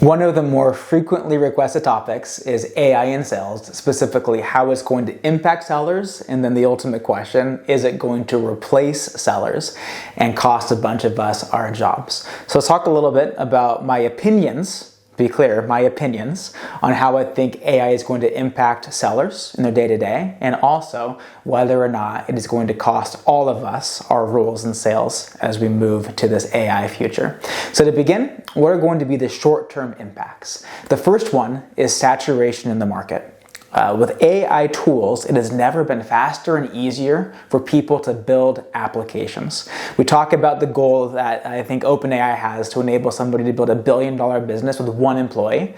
One of the more frequently requested topics is AI in sales, specifically how it's going to impact sellers, and then the ultimate question, is it going to replace sellers and cost a bunch of us our jobs? So let's talk a little bit about my opinions. Be clear, my opinions on how I think AI is going to impact sellers in their day-to-day, and also whether or not it is going to cost all of us our roles in sales as we move to this AI future. So to begin, what are going to be the short-term impacts? The first one is saturation in the market. With AI tools, it has never been faster and easier for people to build applications. We talk about the goal that I think OpenAI has to enable somebody to build $1 billion business with one employee.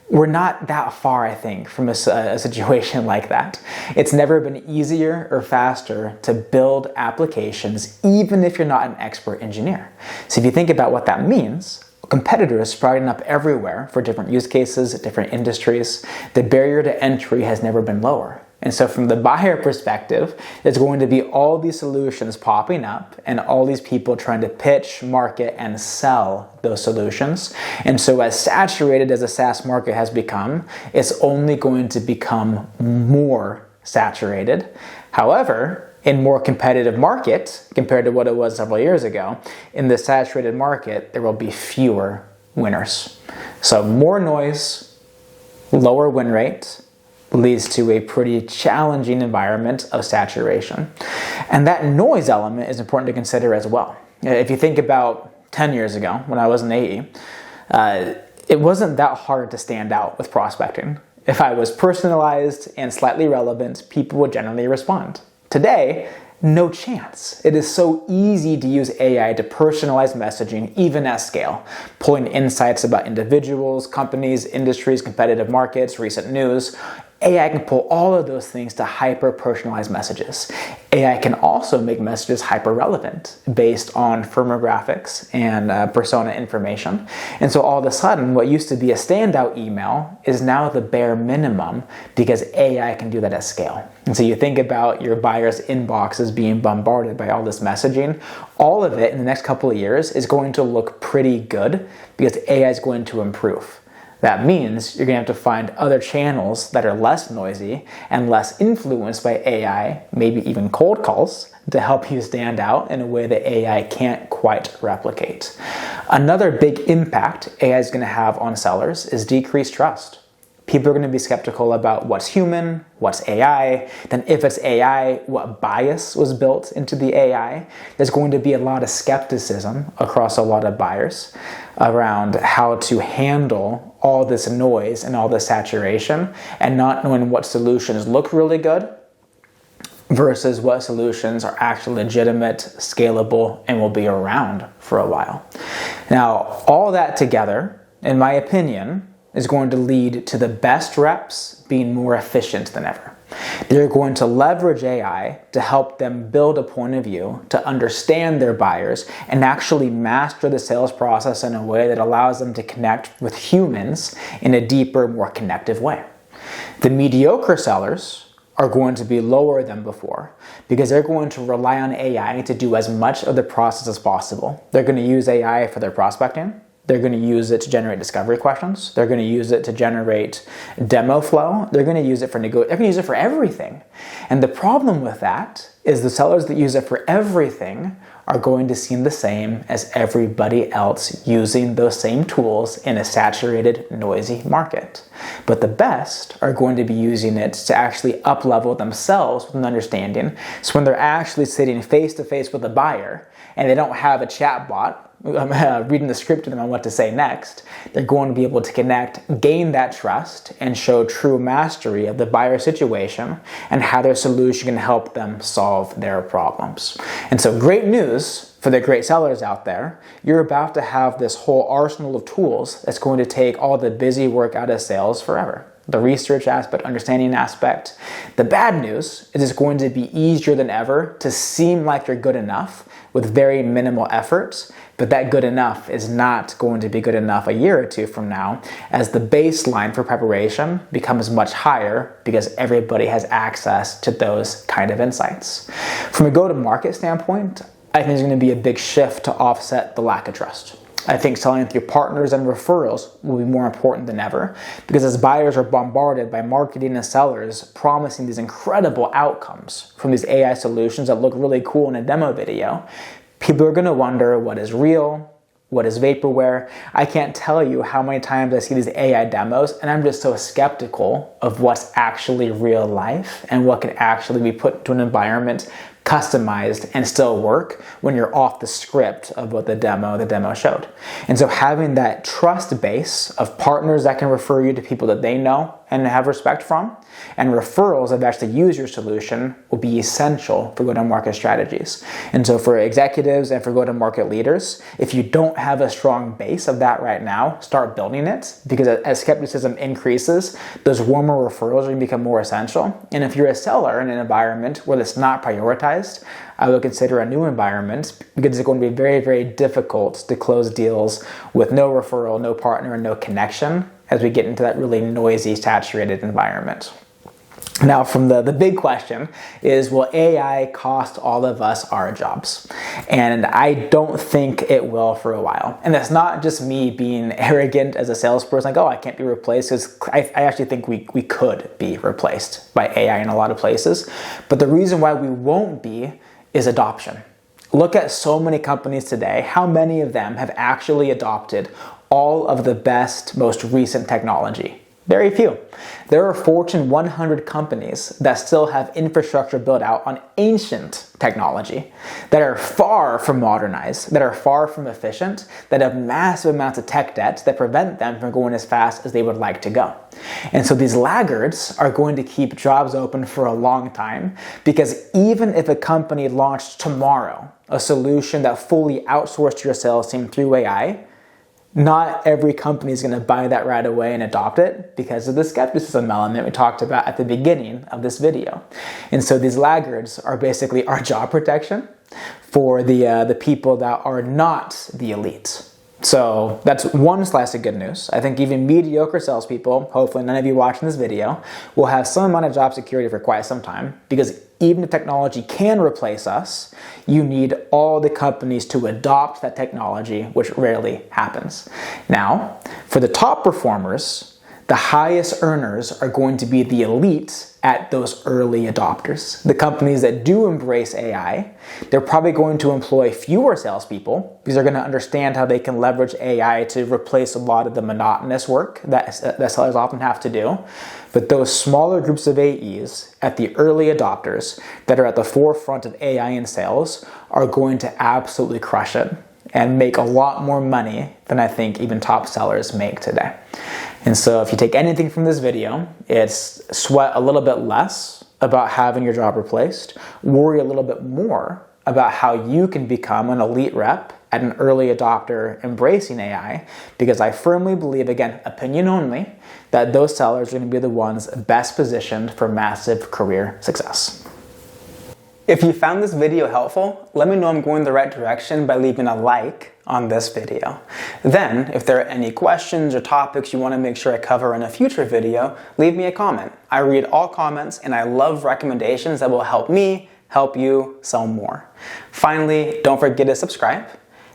We're not that far, I think, from a situation like that. It's never been easier or faster to build applications, even if you're not an expert engineer. So if you think about what that means, competitors sprouting up everywhere for different use cases, different industries. The barrier to entry has never been lower. And so from the buyer perspective, there's going to be all these solutions popping up and all these people trying to pitch, market, and sell those solutions. And so as saturated as the SaaS market has become, it's only going to become more saturated. However, in more competitive market, compared to what it was several years ago, in the saturated market, there will be fewer winners. So more noise, lower win rate, leads to a pretty challenging environment of saturation. And that noise element is important to consider as well. If you think about 10 years ago, when I was in AE, it wasn't that hard to stand out with prospecting. If I was personalized and slightly relevant, people would generally respond. Today, no chance. It is so easy to use AI to personalize messaging, even at scale, pulling insights about individuals, companies, industries, competitive markets, recent news. AI can pull all of those things to hyper-personalized messages. AI can also make messages hyper-relevant based on firmographics and persona information. And so all of a sudden, what used to be a standout email is now the bare minimum because AI can do that at scale. And so you think about your buyer's inboxes being bombarded by all this messaging. All of it in the next couple of years is going to look pretty good because AI is going to improve. That means you're going to have to find other channels that are less noisy and less influenced by AI, maybe even cold calls, to help you stand out in a way that AI can't quite replicate. Another big impact AI is going to have on sellers is decreased trust. People are going to be skeptical about what's human, what's AI, then if it's AI, what bias was built into the AI. There's going to be a lot of skepticism across a lot of buyers around how to handle all this noise and all this saturation and not knowing what solutions look really good versus what solutions are actually legitimate, scalable, and will be around for a while. Now, all that together, in my opinion, is going to lead to the best reps being more efficient than ever. They're going to leverage AI to help them build a point of view, to understand their buyers, and actually master the sales process in a way that allows them to connect with humans in a deeper, more connective way. The mediocre sellers are going to be lower than before because they're going to rely on AI to do as much of the process as possible. They're going to use AI for their prospecting. They're going to use it to generate discovery questions. They're going to use it to generate demo flow. They're going to use it for they're going to use it for everything. And the problem with that is the sellers that use it for everything are going to seem the same as everybody else using those same tools in a saturated, noisy market. But the best are going to be using it to actually up-level themselves with an understanding. So when they're actually sitting face-to-face with a buyer and they don't have a chat bot reading the script to them on what to say next, they're going to be able to connect, gain that trust, and show true mastery of the buyer situation and how their solution can help them solve their problems. And so great news for the great sellers out there. You're about to have this whole arsenal of tools that's going to take all the busy work out of sales forever. The research aspect, understanding aspect. The bad news is it's going to be easier than ever to seem like you're good enough with very minimal efforts, but that good enough is not going to be good enough a year or two from now as the baseline for preparation becomes much higher because everybody has access to those kind of insights. From a go-to-market standpoint, I think there's going to be a big shift to offset the lack of trust. I think selling through partners and referrals will be more important than ever, because as buyers are bombarded by marketing and sellers promising these incredible outcomes from these AI solutions that look really cool in a demo video, people are going to wonder what is real, what is vaporware. I can't tell you how many times I see these AI demos and I'm just so skeptical of what's actually real life and what can actually be put into an environment, customized, and still work when you're off the script of what the demo showed. And so having that trust base of partners that can refer you to people that they know and have respect from, and referrals that actually use your solution will be essential for go-to-market strategies. And so for executives and for go-to-market leaders, if you don't have a strong base of that right now, start building it, because as skepticism increases, those warmer referrals are going to become more essential. And if you're a seller in an environment where it's not prioritized, I would consider a new environment, because it's going to be very, very difficult to close deals with no referral, no partner, and no connection as we get into that really noisy, saturated environment. Now, from the big question is, will AI cost all of us our jobs? And I don't think it will for a while. And that's not just me being arrogant as a salesperson, like, oh, I can't be replaced, because I actually think we could be replaced by AI in a lot of places. But the reason why we won't be is adoption. Look at so many companies today. How many of them have actually adopted all of the best, most recent technology? Very few. There are Fortune 100 companies that still have infrastructure built out on ancient technology, that are far from modernized, that are far from efficient, that have massive amounts of tech debt that prevent them from going as fast as they would like to go. And so these laggards are going to keep jobs open for a long time, because even if a company launched tomorrow a solution that fully outsourced your sales team through AI, not every company is going to buy that right away and adopt it, because of the skepticism element we talked about at the beginning of this video. And so these laggards are basically our job protection for the people that are not the elite. So that's one slice of good news. I think even mediocre salespeople, hopefully none of you watching this video, will have some amount of job security for quite some time, because even if technology can replace us, you need all the companies to adopt that technology, which rarely happens. Now, for the top performers, the highest earners are going to be the elite at those early adopters. The companies that do embrace AI, they're probably going to employ fewer salespeople, because they're going to understand how they can leverage AI to replace a lot of the monotonous work that sellers often have to do. But those smaller groups of AEs at the early adopters that are at the forefront of AI in sales are going to absolutely crush it and make a lot more money than I think even top sellers make today. And so if you take anything from this video, it's sweat a little bit less about having your job replaced, worry a little bit more about how you can become an elite rep at an early adopter embracing AI, because I firmly believe, again, opinion only, that those sellers are going to be the ones best positioned for massive career success. If you found this video helpful, let me know I'm going the right direction by leaving a like on this video. Then, if there are any questions or topics you want to make sure I cover in a future video, leave me a comment. I read all comments and I love recommendations that will help me help you sell more. Finally, don't forget to subscribe.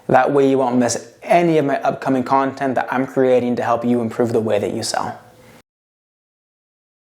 That way you won't miss any of my upcoming content that I'm creating to help you improve the way that you sell.